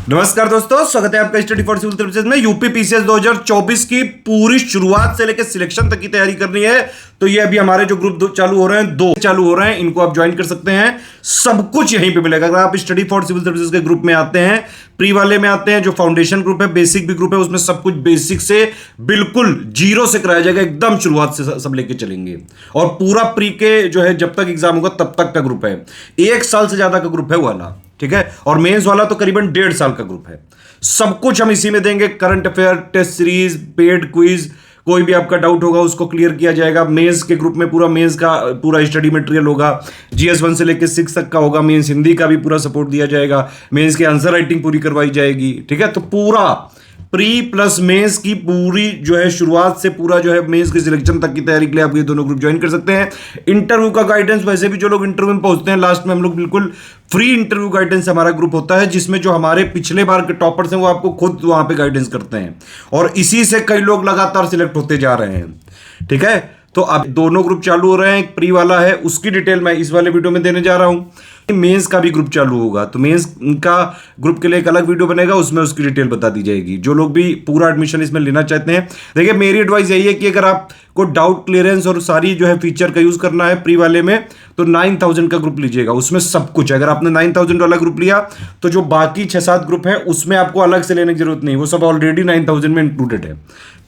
नमस्कार दोस्तों, स्वागत है आपका स्टडी फॉर सिविल सर्विसेज में। यूपी पीसीएस 2024 की पूरी शुरुआत से लेकर सिलेक्शन तक की तैयारी करनी है तो ये अभी हमारे जो ग्रुप चालू हो रहे हैं, 2 चालू हो रहे हैं, इनको आप ज्वाइन कर सकते हैं। सब कुछ यहीं पे मिलेगा। अगर आप स्टडी फॉर सिविल सर्विसेज के ग्रुप में आते हैं, प्री वाले में आते हैं, जो फाउंडेशन ग्रुप है, बेसिक भी ग्रुप है, उसमें सब कुछ बेसिक से बिल्कुल जीरो से कराया जाएगा। एकदम शुरुआत से सब लेके चलेंगे। और पूरा प्री के जो है जब तक एग्जाम होगा तब तक का ग्रुप है। 1 साल से ज्यादा का ग्रुप है वो वाला, ठीक है। और मेंस वाला तो करीबन 1.5 साल का ग्रुप है। सब कुछ हम इसी में देंगे। Current affair, test series, paid quiz, कोई भी आपका डाउट होगा उसको क्लियर किया जाएगा। मेंस के ग्रुप में पूरा मेंस का पूरा स्टडी मटेरियल होगा। जीएस 1 से लेकर 6 तक का होगा। मेंस हिंदी का भी पूरा सपोर्ट दिया जाएगा। मेंस की आंसर राइटिंग पूरी करवाई जाएगी, ठीक है। तो पूरा प्री प्लस मेंस की पूरी जो है शुरुआत से पूरा जो है मेंस के सिलेक्शन तक की तैयारी के लिए आप ये दोनों ग्रुप ज्वाइन कर सकते हैं। इंटरव्यू का गाइडेंस, वैसे भी जो लोग इंटरव्यू में पहुंचते हैं लास्ट में हम लोग बिल्कुल फ्री इंटरव्यू गाइडेंस हमारा ग्रुप होता है, जिसमें जो हमारे पिछले बार के टॉपर्स हैं वो आपको खुद वहां पे गाइडेंस करते हैं और इसी से कई लोग लगातार सिलेक्ट होते जा रहे हैं, ठीक है। तो अब दोनों ग्रुप चालू हो रहे हैं। एक प्री वाला है, उसकी डिटेल मैं इस वाले वीडियो में देने जा रहा हूं। मेंस का भी ग्रुप चालू होगा तो मेंस का ग्रुप के लिए एक अलग वीडियो बनेगा, उसमें उसकी डिटेल बता दी जाएगी। जो लोग भी पूरा एडमिशन इसमें लेना चाहते हैं, देखिए मेरी एडवाइस यही है कि अगर आपको डाउट क्लियरेंस और सारी जो है फीचर का यूज करना है प्री वाले में तो 9000 का ग्रुप लीजिएगा। उसमें सब कुछ है। अगर आपने 9000 वाला ग्रुप लिया तो जो बाकी 6-7 ग्रुप है उसमें आपको अलग से लेने की जरूरत नहीं, वो सब ऑलरेडी 9000 में इंक्लूडेड है।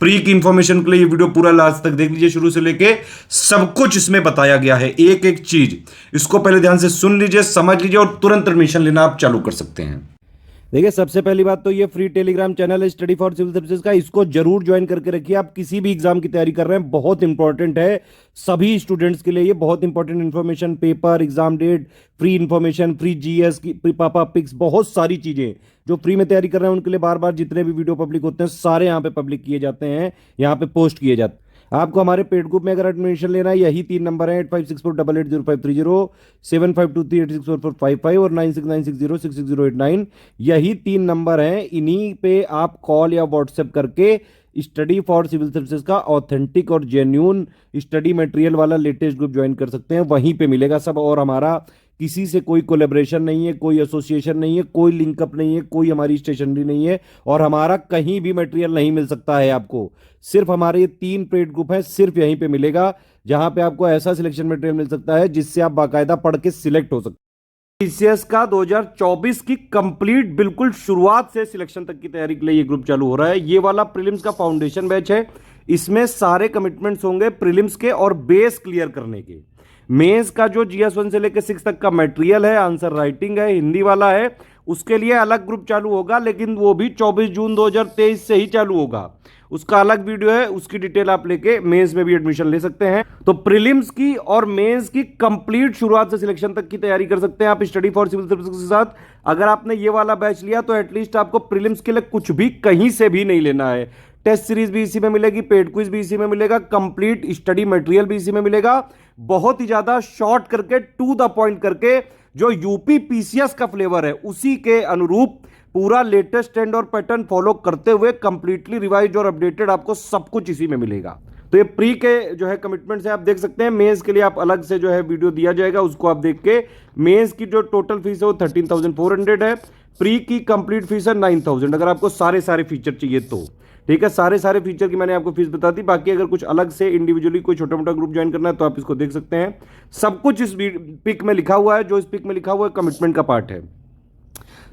प्री की इंफॉर्मेशन के लिए ये वीडियो पूरा लास्ट तक देख लीजिए, शुरू से लेके सब कुछ इसमें बताया गया है, एक एक चीज। इसको पहले ध्यान से सुन लीजिए, समझ लीजिए और तुरंत एडमिशन लेना आप चालू कर सकते हैं। देखिए सबसे पहली बात तो ये फ्री टेलीग्राम चैनल है स्टडी फॉर सिविल सर्विसेज का, इसको जरूर ज्वाइन करके रखिए। आप किसी भी एग्जाम की तैयारी कर रहे हैं, बहुत इंपॉर्टेंट है सभी स्टूडेंट्स के लिए। ये बहुत important information, paper, exam date, free information, free GS की पापा पिक्स, बहुत सारी चीजें जो फ्री में तैयारी कर रहे हैं उनके लिए बार बार जितने भी वीडियो पब्लिक होते हैं सारे यहाँ पे पब्लिक किए जाते हैं, यहाँ पे पोस्ट किए जाते हैं। आपको हमारे पेड ग्रुप में अगर एडमिशन लेना है, यही 3 नंबर है 8564880530, 7523864455 और 9696066089। यही 3 नंबर हैं, इन्हीं पे आप कॉल या व्हाट्सएप करके स्टडी फॉर सिविल सर्विसेज का ऑथेंटिक और जेन्यून स्टडी मटेरियल वाला लेटेस्ट ग्रुप ज्वाइन कर सकते हैं। वहीं पे मिलेगा सब। और हमारा किसी से कोई कोलेब्रेशन नहीं है, कोई एसोसिएशन नहीं है, कोई लिंकअप नहीं है, कोई हमारी स्टेशनरी नहीं है और हमारा कहीं भी मटेरियल नहीं मिल सकता है आपको। सिर्फ हमारे ये 3 पेड ग्रुप हैं, सिर्फ यहीं पे मिलेगा जहां पे आपको ऐसा सिलेक्शन मटेरियल मिल सकता है जिससे आप बाकायदा पढ़ के सिलेक्ट हो सकते हैं। पीसीएस का 2024 की कंप्लीट बिल्कुल शुरुआत से सिलेक्शन तक की तैयारी के लिए ये ग्रुप चालू हो रहा है। ये वाला प्रीलिम्स का फाउंडेशन बैच है। इसमें सारे कमिटमेंट्स होंगे प्रीलिम्स के और बेस क्लियर करने के। मेंस का जो जीएस 1 से लेकर 6 तक का मटेरियल है, आंसर राइटिंग है, हिंदी वाला है, उसके लिए अलग ग्रुप चालू होगा, लेकिन वो भी 24 जून 2023 से ही चालू होगा। उसका अलग वीडियो है, उसकी डिटेल आप लेके मेंस में भी एडमिशन ले सकते हैं। तो प्रीलिम्स की और मेंस की कंप्लीट शुरुआत से सिलेक्शन तक की तैयारी कर सकते हैं आप स्टडी फॉर सिविल सर्विसेज के साथ। अगर आपने ये वाला बैच लिया तो एटलीस्ट आपको प्रीलिम्स के लिए कुछ भी कहीं से भी नहीं लेना है। टेस्ट सीरीज भी इसी में मिलेगी, पेड क्विज भी इसी में मिलेगा, कंप्लीट स्टडी मटेरियल भी इसी में मिलेगा। बहुत ही ज्यादा शॉर्ट करके, टू द पॉइंट करके, जो यूपी पीसीएस का फ्लेवर है उसी के अनुरूप पूरा लेटेस्ट ट्रेंड और पैटर्न फॉलो करते हुए कंप्लीटली रिवाइज और अपडेटेड आपको सब कुछ इसी में मिलेगा। तो ये प्री के जो है कमिटमेंट्स है, आप देख सकते हैं। मेंस के लिए आप अलग से जो है वीडियो दिया जाएगा, उसको आप देख के। मेंस की जो टोटल फीस है वो 13,400 है। प्री की कंप्लीट फीस है 9,000, अगर आपको सारे फीचर चाहिए तो, ठीक है। सारे फीचर की मैंने आपको फीस बता दी। बाकी अगर कुछ अलग से इंडिविजुअली कोई छोटा मोटा ग्रुप ज्वाइन करना है तो आप इसको देख सकते हैं। सब कुछ इस पिक में लिखा हुआ है। जो इस पिक में लिखा हुआ है कमिटमेंट का पार्ट है।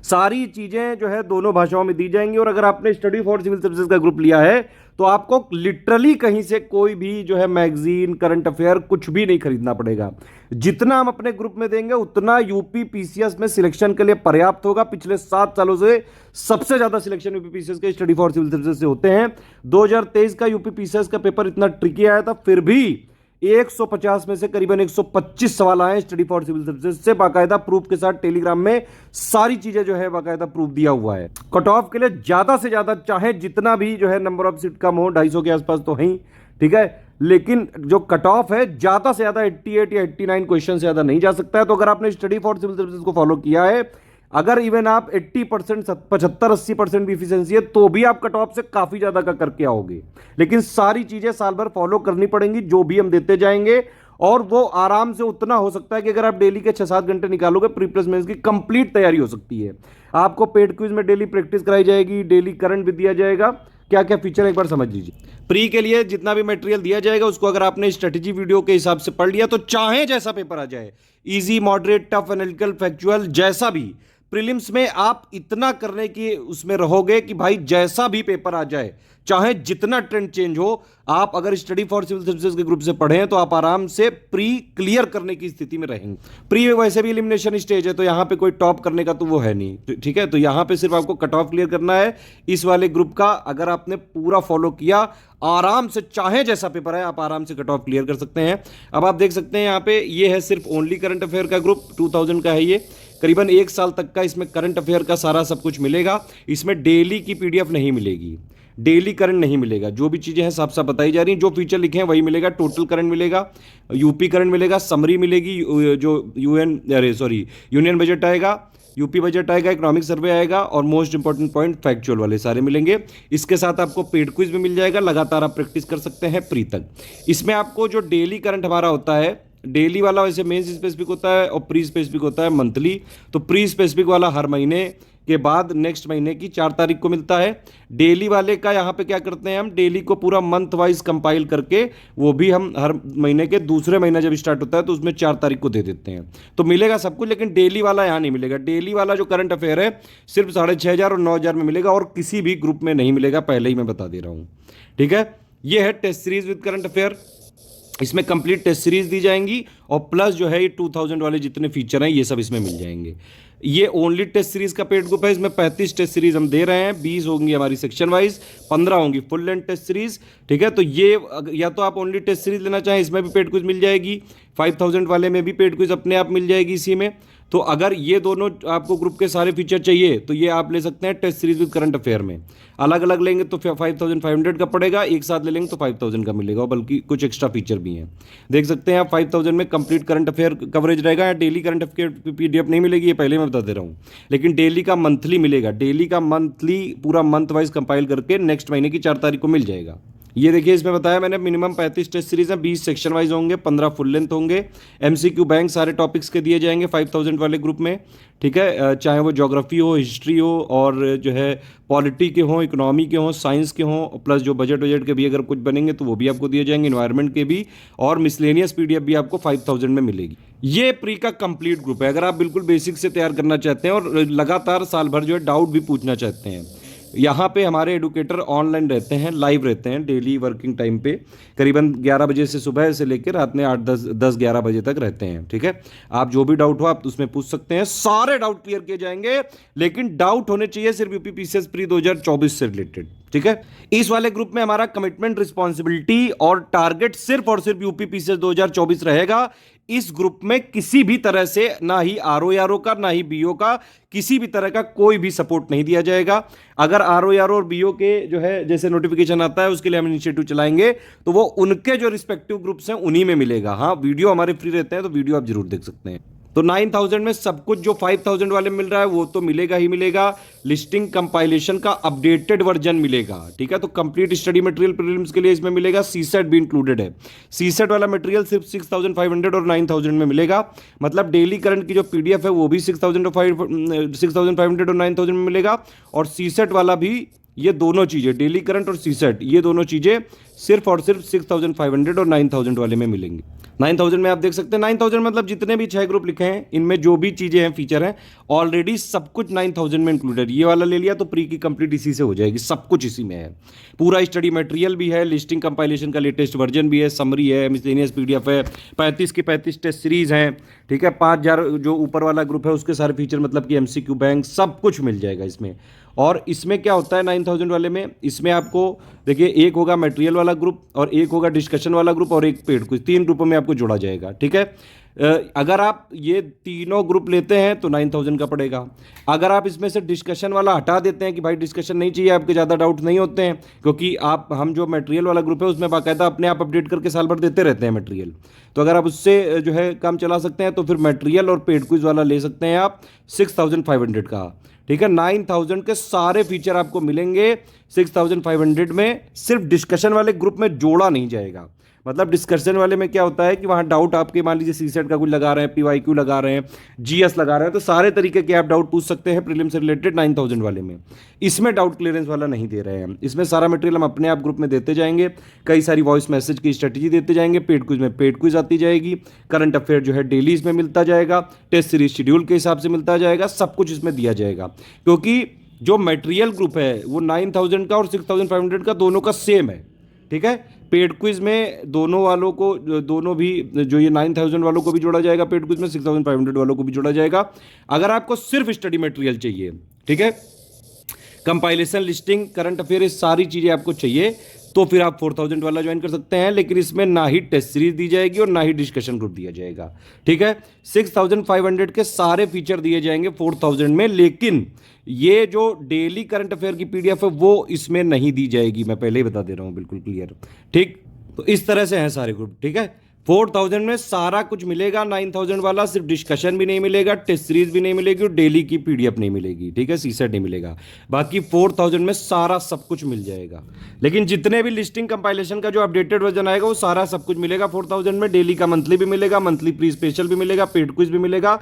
सारी चीजें जो है दोनों भाषाओं में दी जाएंगी। और अगर आपने स्टडी फॉर सिविल सर्विसेज का ग्रुप लिया है तो आपको लिटरली कहीं से कोई भी जो है मैगजीन, करंट अफेयर कुछ भी नहीं खरीदना पड़ेगा। जितना हम अपने ग्रुप में देंगे उतना यूपी पीसीएस में सिलेक्शन के लिए पर्याप्त होगा। पिछले 7 सालों से सबसे ज्यादा सिलेक्शन यूपी पीसीएस के स्टडी फॉर सिविल सर्विसेज से होते हैं। 2023 का यूपी पीसीएस का पेपर इतना ट्रिकी आया था, फिर भी 150 में से करीबन 125 सवाल आए स्टडी फॉर सिविल सर्विसेज से, बाकायदा प्रूफ के साथ। टेलीग्राम में सारी चीजें जो है बाकायदा प्रूफ दिया हुआ है। कट ऑफ के लिए ज्यादा से ज्यादा चाहे जितना भी जो है नंबर ऑफ सीट कम हो, 250 के आसपास तो है, ठीक है, लेकिन जो कट ऑफ है ज्यादा से ज्यादा 88 या 89 क्वेश्चन से ज्यादा नहीं जा सकता है। तो अगर आपने स्टडी फॉर सिविल सर्विसेज को फॉलो किया है, अगर इवन आप 80%, 75-80% भी इफिशिएंसी है तो भी आप कट ऑफ से काफी ज्यादा का करके आओगे। लेकिन सारी चीजें साल भर फॉलो करनी पड़ेंगी, जो भी हम देते जाएंगे। और वो आराम से उतना हो सकता है कि अगर आप डेली के 6-7 घंटे निकालोगे प्री प्लस मेंस की कंप्लीट तैयारी हो सकती है। आपको पेड क्विज में डेली प्रैक्टिस कराई जाएगी, डेली करंट भी दिया जाएगा। क्या क्या फीचर एक बार समझ लीजिए। प्री के लिए जितना भी मटेरियल दिया जाएगा उसको अगर आपने स्ट्रेटेजी वीडियो के हिसाब से पढ़ लिया तो चाहे जैसा पेपर आ जाए, easy, moderate, tough, analytical, factual, जैसा भी, प्रीलिम्स में आप इतना करने की उसमें रहोगे कि भाई जैसा भी पेपर आ जाए, चाहे जितना ट्रेंड चेंज हो, आप अगर स्टडी फॉर सिविल सर्विसेज के ग्रुप से पढ़ें तो आप आराम से प्री क्लियर करने की स्थिति में रहेंगे। प्री वैसे भी एलिमिनेशन स्टेज है, तो यहां पे कोई टॉप करने का तो वो है नहीं, ठीक है। तो यहां पे सिर्फ आपको कट ऑफ क्लियर करना है इस वाले ग्रुप का। अगर आपने पूरा फॉलो किया, आराम से चाहे जैसा पेपर है आप आराम से कट ऑफ क्लियर कर सकते हैं। अब आप देख सकते हैं यहां पे ये है सिर्फ ओनली करंट अफेयर का ग्रुप, 2000 का है ये। करीबन 1 साल तक का इसमें करंट अफेयर का सारा सब कुछ मिलेगा। इसमें डेली की पीडीएफ नहीं मिलेगी, डेली करंट नहीं मिलेगा। जो भी चीजें हैं साफ साफ बताई जा रही हैं, जो फीचर लिखे हैं वही मिलेगा। टोटल करंट मिलेगा, यूपी करंट मिलेगा, समरी मिलेगी, जो यूनियन बजट आएगा, यूपी बजट आएगा, इकोनॉमिक सर्वे आएगा, और मोस्ट इंपॉर्टेंट पॉइंट फैक्चुअल वाले सारे मिलेंगे। इसके साथ आपको पेड क्विज भी मिल जाएगा, लगातार आप प्रैक्टिस कर सकते हैं प्री तक। इसमें आपको जो डेली करंट हमारा होता है, डेली वाला वैसे मेंस स्पेसिफिक होता है और प्री स्पेसिफिक होता है मंथली। तो प्री स्पेसिफिक वाला हर महीने के बाद नेक्स्ट महीने की 4 तारीख को मिलता है। डेली वाले का यहाँ पे क्या करते हैं हम, डेली को पूरा मंथ वाइज कंपाइल करके वो भी हम हर महीने के दूसरे महीना जब स्टार्ट होता है तो उसमें 4 तारीख को दे देते हैं। तो मिलेगा सब कुछ, लेकिन डेली वाला यहाँ नहीं मिलेगा। डेली वाला जो करंट अफेयर है सिर्फ 6,500 और 9,000 में मिलेगा, और किसी भी ग्रुप में नहीं मिलेगा, पहले ही मैं बता दे रहा हूँ, ठीक है। ये है test series with current affair. इसमें कंप्लीट टेस्ट सीरीज दी जाएंगी, और प्लस जो है ये 2000 वाले जितने फीचर हैं ये सब इसमें मिल जाएंगे। ये ओनली टेस्ट सीरीज का पेड ग्रुप है। इसमें 35 टेस्ट सीरीज हम दे रहे हैं, 20 होंगी हमारी सेक्शन वाइज, 15 होंगी फुल लेंथ टेस्ट सीरीज, ठीक है। तो ये या तो आप ओनली टेस्ट सीरीज लेना चाहें, इसमें भी पेड क्विज मिल जाएगी। 5000 वाले में भी पेड क्विज अपने आप मिल जाएगी इसी में। तो अगर ये दोनों आपको ग्रुप के सारे फीचर चाहिए तो ये आप ले सकते हैं test series with current affair में। अलग अलग लेंगे तो 5500 का पड़ेगा, एक साथ ले लेंगे तो 5000 का मिलेगा, बल्कि कुछ एक्स्ट्रा फीचर भी हैं। देख सकते हैं आप 5000 में कंप्लीट करंट अफेयर कवरेज रहेगा। डेली करंट अफेयर पीडीएफ नहीं मिलेगी, ये पहले मैं बता दे रहा हूँ, लेकिन डेली का मंथली मिलेगा। डेली का मंथली पूरा मंथ वाइज कंपाइल करके नेक्स्ट महीने की 4 तारीख को मिल जाएगा। ये देखिए इसमें बताया मैंने, मिनिमम 35 टेस्ट सीरीज हैं, 20 सेक्शन वाइज होंगे, 15 फुल लेंथ होंगे। एमसीक्यू बैंक सारे टॉपिक्स के दिए जाएंगे 5000 वाले ग्रुप में, ठीक है। चाहे वो ज्योग्राफी हो, हिस्ट्री हो, और जो है पॉलिटी के हों, इकोनॉमी के हों, साइंस के हों, प्लस जो बजट के भी अगर कुछ बनेंगे तो वो भी आपको दिए जाएंगे, इन्वायरमेंट के भी, और मिसलेनियस पीडीएफ भी आपको 5000 में मिलेगी। ये प्री का कंप्लीट ग्रुप है। अगर आप बिल्कुल बेसिक से तैयार करना चाहते हैं और लगातार साल भर जो है डाउट भी पूछना चाहते हैं, यहाँ पे हमारे एडुकेटर ऑनलाइन रहते हैं, लाइव रहते हैं डेली वर्किंग टाइम पे, करीबन 11 बजे से सुबह से लेकर रात में 8-10-11 बजे तक रहते हैं, ठीक है। आप जो भी डाउट हो आप उसमें पूछ सकते हैं, सारे डाउट क्लियर किए जाएंगे, लेकिन डाउट होने चाहिए सिर्फ यूपी पीसीएस प्री 2024 से रिलेटेड, ठीक है। इस वाले ग्रुप में हमारा कमिटमेंट, रिस्पॉन्सिबिलिटी और टारगेट सिर्फ और सिर्फ यूपी पीसीएस 2024 रहेगा। इस ग्रुप में किसी भी तरह से ना ही आरओ का, ना ही बीओ का, किसी भी तरह का कोई भी सपोर्ट नहीं दिया जाएगा। अगर आरओ और बीओ के जो है जैसे नोटिफिकेशन आता है उसके लिए हम इनिशिएटिव चलाएंगे तो वो उनके जो रिस्पेक्टिव ग्रुप्स हैं उन्हीं में मिलेगा। हाँ, वीडियो हमारे फ्री रहते हैं तो वीडियो आप जरूर देख सकते हैं। तो 9000 में सब कुछ जो 5000 वाले मिल रहा है वो तो मिलेगा ही मिलेगा। लिस्टिंग कंपाइलेशन का अपडेटेड वर्जन मिलेगा, ठीक है। तो कंप्लीट स्टडी मटेरियल प्रीलिम्स के लिए इसमें मिलेगा, सीसेट भी इंक्लूडेड है। सीसेट वाला मटेरियल सिर्फ 6500 और 9000 में मिलेगा, मतलब डेली करंट की जो पीडीएफ है वो भी 6500 और 9000 में मिलेगा, और सीसेट वाला भी, ये दोनों चीजें डेली करंट और सीसेट, ये दोनों चीजें सिर्फ और सिर्फ 6500 और 9000 वाले में मिलेंगी। 9000 में आप देख सकते हैं, 9000 मतलब जितने भी 6 ग्रुप लिखे हैं इनमें जो भी चीजें हैं, फीचर हैं, ऑलरेडी सब कुछ 9000 में इंक्लूडेड। ये वाला ले लिया तो प्री की कंप्लीट इसी से हो जाएगी, सब कुछ इसी में है। पूरा स्टडी मटेरियल भी है, लिस्टिंग कंपाइलेशन का लेटेस्ट वर्जन भी है, समरी है, मिसलेनियस पीडीएफ है, 35 की 35 टेस्ट सीरीज हैं, ठीक है। 5000 जो ऊपर वाला ग्रुप है उसके सारे फीचर, मतलब कि एमसीक्यू बैंक, सब कुछ मिल जाएगा इसमें। और इसमें क्या होता है 9000 वाले में, इसमें आपको देखिए एक होगा मटेरियल वाला ग्रुप, और एक होगा डिस्कशन वाला ग्रुप, और एक पेड क्विज, 3 ग्रुपों में आपको जोड़ा जाएगा, ठीक है। अगर आप ये तीनों ग्रुप लेते हैं तो 9000 का पड़ेगा। अगर आप इसमें से डिस्कशन वाला हटा देते हैं कि भाई डिस्कशन नहीं चाहिए, आपके ज़्यादा डाउट नहीं होते हैं, क्योंकि हम जो मटेरियल वाला ग्रुप है उसमें बाकायदा अपने आप अपडेट करके साल भर देते रहते हैं मटेरियल, तो अगर आप उससे जो है काम चला सकते हैं तो फिर मटेरियल और पेड क्विज वाला ले सकते हैं आप 6500 का, ठीक है। 9000 के सारे फीचर आपको मिलेंगे 6500 में, सिर्फ डिस्कशन वाले ग्रुप में जोड़ा नहीं जाएगा। मतलब डिस्कशन वाले में क्या होता है कि वहाँ डाउट आपके मान लीजिए सीसेट का कुछ लगा रहे हैं, पीवाईक्यू लगा रहे हैं, जीएस लगा रहे हैं, तो सारे तरीके के आप डाउट पूछ सकते हैं प्रीलिम से रिलेटेड 9000 वाले में। इसमें डाउट क्लियरेंस वाला नहीं दे रहे हैं, इसमें सारा मटेरियल हम अपने आप ग्रुप में देते जाएंगे, कई सारी वॉइस मैसेज की स्ट्रेटेजी देते जाएंगे, पेड क्विज में पेड क्विज आती जाएगी, करंट अफेयर जो है डेली इसमें मिलता जाएगा, टेस्ट सीरीज शेड्यूल के हिसाब से मिलता जाएगा, सब कुछ इसमें दिया जाएगा। क्योंकि जो मटेरियल ग्रुप है वो 9000 का और 6500 का दोनों का सेम है, ठीक है। पेड क्विज में दोनों वालों को, दोनों भी, जो ये 9000 वालों को भी जोड़ा जाएगा पेड क्विज में, 6500 वालों को भी जोड़ा जाएगा। अगर आपको सिर्फ स्टडी मटेरियल चाहिए, ठीक है, कंपाइलेशन, लिस्टिंग, करंट अफेयर, ये सारी चीजें आपको चाहिए, तो फिर आप 4000 वाला ज्वाइन कर सकते हैं। लेकिन इसमें ना ही टेस्ट सीरीज दी जाएगी और ना ही डिस्कशन ग्रुप दिया जाएगा, ठीक है। 6500 के सारे फीचर दिए जाएंगे 4000 में, लेकिन ये जो डेली करंट अफेयर की पीडीएफ है वो इसमें नहीं दी जाएगी, मैं पहले ही बता दे रहा हूं, बिल्कुल क्लियर, ठीक। तो इस तरह से हैं सारे ग्रुप, ठीक है। 4000 में सारा कुछ मिलेगा, 9000 वाला सिर्फ डिस्कशन भी नहीं मिलेगा, टेस्ट सीरीज भी नहीं मिलेगी और डेली की पीडीएफ नहीं मिलेगी, ठीक है, सीसेट नहीं मिलेगा। बाकी 4000 में सारा सब कुछ मिल जाएगा। लेकिन जितने भी लिस्टिंग कंपाइलेशन का जो अपडेटेड वर्जन आएगा वो सारा सब कुछ मिलेगा 4000 में। डेली का मंथली भी मिलेगा, मंथली प्री स्पेशल भी मिलेगा, पेड क्विज भी मिलेगा।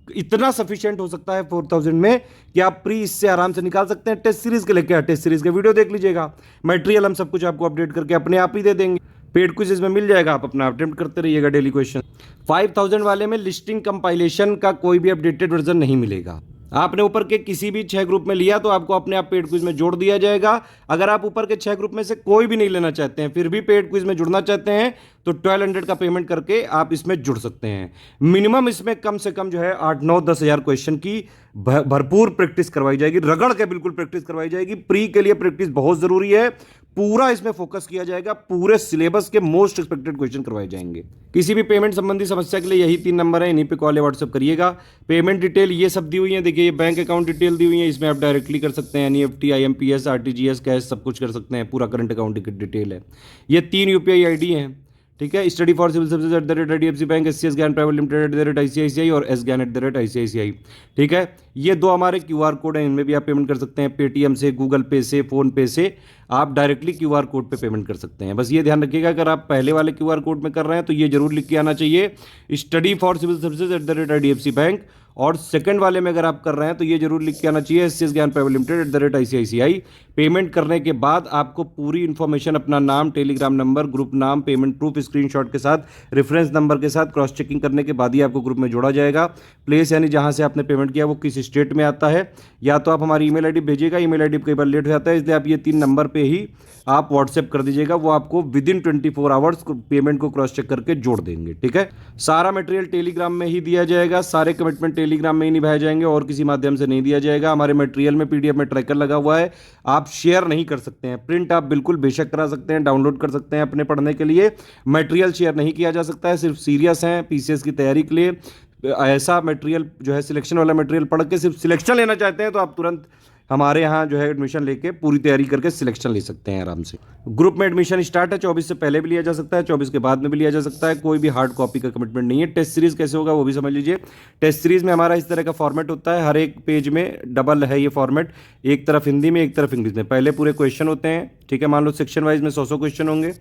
इतना सफिशिएंट हो सकता है 4000 में कि आप प्री इससे आराम से निकाल सकते हैं। टेस्ट सीरीज के लेके टेस्ट सीरीज का वीडियो देख लीजिएगा, मटेरियल हम सब कुछ आपको अपडेट करके अपने आप ही दे देंगे, पेड क्विज इसमें मिल जाएगा, आप अपना अटेम्प्ट करते रहिएगा डेली क्वेश्चन। 5000 वाले में लिस्टिंग कंपाइलेशन का कोई भी अपडेटेड वर्जन नहीं मिलेगा। आपने ऊपर के किसी भी 6 ग्रुप में लिया तो आपको अपने आप पेड क्विज में जोड़ दिया जाएगा। अगर आप ऊपर के 6 ग्रुप में से कोई भी नहीं लेना चाहते हैं, फिर भी पेड क्विज में जुड़ना चाहते हैं, तो 1200 का पेमेंट करके आप इसमें जुड़ सकते हैं। मिनिमम इसमें कम से कम जो है 8-9-10 हज़ार क्वेश्चन की भरपूर प्रैक्टिस करवाई जाएगी, रगड़ के बिल्कुल प्रैक्टिस करवाई जाएगी। प्री के लिए प्रैक्टिस बहुत जरूरी है, पूरा इसमें फोकस किया जाएगा, पूरे सिलेबस के मोस्ट एक्सपेक्टेड क्वेश्चन करवाए जाएंगे। किसी भी पेमेंट संबंधी समस्या के लिए यही 3 नंबर है, इन्हीं पे कॉल या व्हाट्सएप करिएगा। पेमेंट डिटेल ये सब दी हुई है, देखिए ये बैंक अकाउंट डिटेल दी हुई है, इसमें आप डायरेक्टली कर सकते हैं, एनईएफटी, आईएमपीएस, आरटीजीएस, कैश सब कुछ कर सकते हैं, पूरा करंट अकाउंट की डिटेल है। ये 3 यूपीआई आईडी हैं, ठीक है। Study for civil services @IDFC bank, SCS Gyan private limited @ICICI और एस ज्ञान @ICICI, ठीक है। ये 2 हमारे क्यूआर कोड हैं, इनमें भी आप पेमेंट कर सकते हैं, पेटीएम से, गूगल पे से, फोन पे से आप डायरेक्टली क्यूआर कोड पे पेमेंट कर सकते हैं। बस ये ध्यान रखिएगा, अगर आप पहले वाले क्यूआर कोड में कर रहे हैं तो ये जरूर लिख के आना चाहिए study for civil services @IDFC bank, और सेकंड वाले में अगर आप कर रहे हैं तो ये जरूर लिख के आना चाहिए SCS Gyan private limited @ICICI। Payment करने के बाद आपको पूरी इंफॉर्मेशन, अपना नाम, टेलीग्राम नंबर, ग्रुप नाम, पेमेंट प्रूफ स्क्रीनशॉट के साथ, रेफरेंस नंबर के साथ क्रॉस चेकिंग करने के बाद ही आपको ग्रुप में जोड़ा जाएगा। प्लेस यानी जहां से आपने पेमेंट किया वो किस स्टेट में आता है, या तो आप हमारी ईमेल आईडी भेजिएगा, ईमेल आईडी कई बार लेट हो जाता है, इसलिए आप ये 3 नंबर पे ही आप व्हाट्सएप कर दीजिएगा, वो आपको विदिन 24 आवर्स पेमेंट को क्रॉस चेक करके जोड़ देंगे, ठीक है। सारा मटेरियल टेलीग्राम में ही दिया जाएगा, सारे कमिटमेंट टेलीग्राम में ही निभाए जाएंगे और किसी माध्यम से नहीं दिया जाएगा। हमारे मटेरियल में पीडीएफ में ट्रैकर लगा हुआ है, आप शेयर नहीं कर सकते हैं। प्रिंट आप बिल्कुल बेशक करा सकते हैं, डाउनलोड कर सकते हैं अपने पढ़ने के लिए, मटेरियल शेयर नहीं किया जा सकता है। सिर्फ सीरियस हैं पीसीएस की तैयारी के लिए, ऐसा मटेरियल जो है सिलेक्शन वाला मटेरियल पढ़ के सिर्फ सिलेक्शन लेना चाहते हैं तो आप तुरंत हमारे यहाँ जो है एडमिशन लेके पूरी तैयारी करके सिलेक्शन ले सकते हैं आराम से। ग्रुप में एडमिशन स्टार्ट है, 24 से पहले भी लिया जा सकता है, 24 के बाद में भी लिया जा सकता है, कोई भी हार्ड कॉपी का कमिटमेंट नहीं है। टेस्ट सीरीज कैसे होगा वो भी समझ लीजिए। टेस्ट सीरीज में हमारा इस तरह का फॉर्मेट होता है, हर एक पेज में डबल है ये फॉर्मेट, एक तरफ हिंदी में एक तरफ इंग्लिश में। पहले पूरे क्वेश्चन होते हैं, ठीक है, मान लो सेक्शन वाइज में 100 क्वेश्चन होंगे,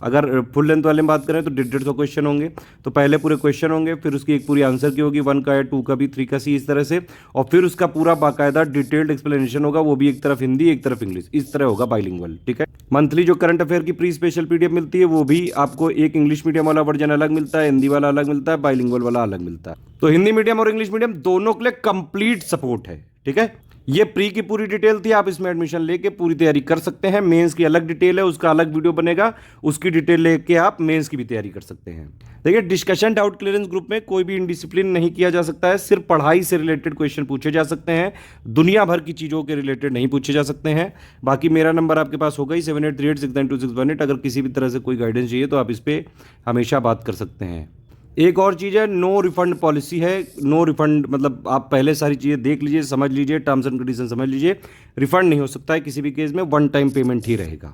अगर फुल लेंथ वाले में बात करें तो 150 क्वेश्चन होंगे। तो पहले पूरे क्वेश्चन होंगे, फिर उसकी एक पूरी आंसर की होगी, 1 का है, 2 का भी, 3 का सी, इस तरह से, और फिर उसका पूरा बाकायदा डिटेल्ड एक्सप्लेनेशन होगा, वो भी एक तरफ हिंदी एक तरफ इंग्लिश, इस तरह होगा बाइलिंगुअल, ठीक है। मंथली जो करंट अफेयर की प्री स्पेशल पीडीएफ मिलती है वो भी आपको एक इंग्लिश मीडियम वाला वर्जन अलग मिलता है, हिंदी वाला अलग मिलता है, बाइलिंगुअल वाला अलग मिलता है। तो हिंदी मीडियम और इंग्लिश मीडियम दोनों के लिए कंप्लीट सपोर्ट है, ठीक है। ये प्री की पूरी डिटेल थी, आप इसमें एडमिशन लेके पूरी तैयारी कर सकते हैं। मेंस की अलग डिटेल है, उसका अलग वीडियो बनेगा, उसकी डिटेल लेके आप मेंस की भी तैयारी कर सकते हैं। देखिए, डिस्कशन डाउट क्लियरेंस ग्रुप में कोई भी इनडिसिप्लिन नहीं किया जा सकता है, सिर्फ पढ़ाई से रिलेटेड क्वेश्चन पूछे जा सकते हैं, दुनिया भर की चीज़ों के रिलेटेड नहीं पूछे जा सकते हैं। बाकी मेरा नंबर आपके पास होगा ही 7838692618। अगर किसी भी तरह से कोई गाइडेंस चाहिए तो आप इस पर हमेशा बात कर सकते हैं। एक और चीज़ है, नो रिफंड पॉलिसी है। नो रिफंड मतलब आप पहले सारी चीज़ें देख लीजिए, समझ लीजिए, टर्म्स एंड कंडीशन समझ लीजिए। रिफंड नहीं हो सकता है किसी भी केस में, 1 टाइम पेमेंट ही रहेगा।